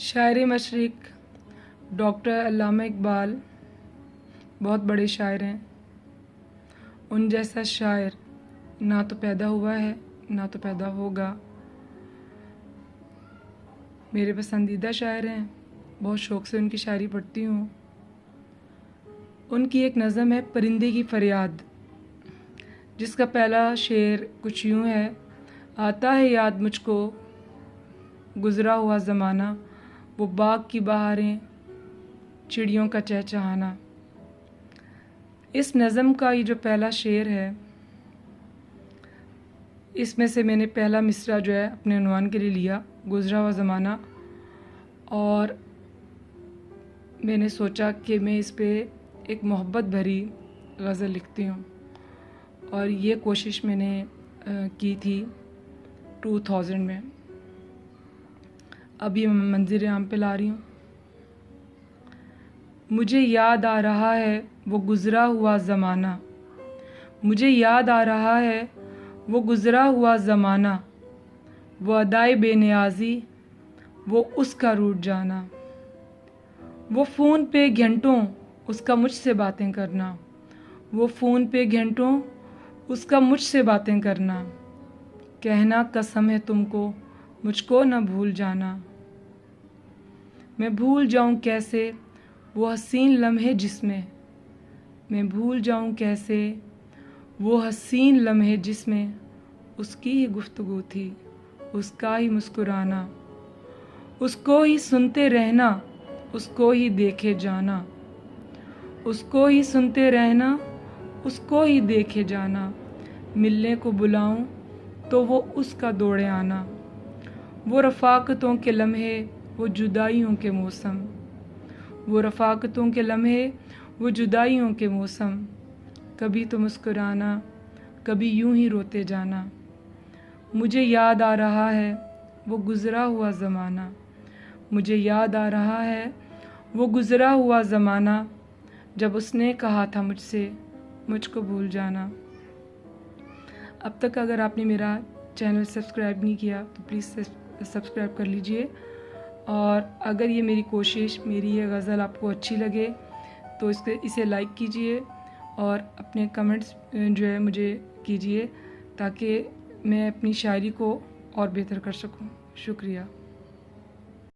शायर मशरिक़ डॉक्टर अल्लामा इकबाल बहुत बड़े शायर हैं। उन जैसा शायर ना तो पैदा हुआ है ना तो पैदा होगा। मेरे पसंदीदा शायर हैं, बहुत शौक़ से उनकी शायरी पढ़ती हूँ। उनकी एक नज़म है परिंदे की फ़रियाद, जिसका पहला शेर कुछ यूँ है। आता है याद मुझको गुज़रा हुआ ज़माना, वो बाग की बहारें चिड़ियों का चहचहाना। इस नज़म का ये जो पहला शेर है, इसमें से मैंने पहला मिसरा जो है अपने उन्वान के लिए लिया, गुज़रा हुआ ज़माना, और मैंने सोचा कि मैं इस पे एक मोहब्बत भरी गज़ल लिखती हूँ। और ये कोशिश मैंने की थी 2000 में। अभी मैं मंज़िल आम पे ला रही हूँ। मुझे याद आ रहा है वो गुज़रा हुआ ज़माना, मुझे याद आ रहा है वो गुज़रा हुआ ज़माना, वो अदाए बेनियाज़ी वो उसका रूठ जाना, वो फ़ोन पे घंटों उसका मुझसे बातें करना, वो फ़ोन पे घंटों उसका मुझसे बातें करना, कहना कसम है तुमको मुझको न भूल जाना। मैं भूल जाऊं कैसे वो हसीन लम्हे जिसमें, मैं भूल जाऊं कैसे वो हसीन लम्हे जिसमें उसकी ही गुफ्तगू थी, उसका ही मुस्कुराना, उसको ही सुनते रहना, उसको ही देखे जाना, उसको ही सुनते रहना, उसको ही देखे जाना। मिलने को बुलाऊं तो वो उसका दौड़े आना, वो रफ़ाक़तों के लम्हे वो जुदाइयों के मौसम, वो रफ़ाक़तों के लम्हे वो जुदाइयों के मौसम। कभी तो मुस्कुराना कभी यूं ही रोते जाना। मुझे याद आ रहा है वो गुज़रा हुआ ज़माना, मुझे याद आ रहा है वो गुज़रा हुआ ज़माना, जब उसने कहा था मुझसे मुझको भूल जाना। अब तक अगर आपने मेरा चैनल सब्सक्राइब नहीं किया तो प्लीज़ सब्सक्राइब कर लीजिए। और अगर ये मेरी कोशिश, मेरी ये गज़ल आपको अच्छी लगे तो इसे लाइक कीजिए और अपने कमेंट्स जो है मुझे कीजिए, ताकि मैं अपनी शायरी को और बेहतर कर सकूं। शुक्रिया।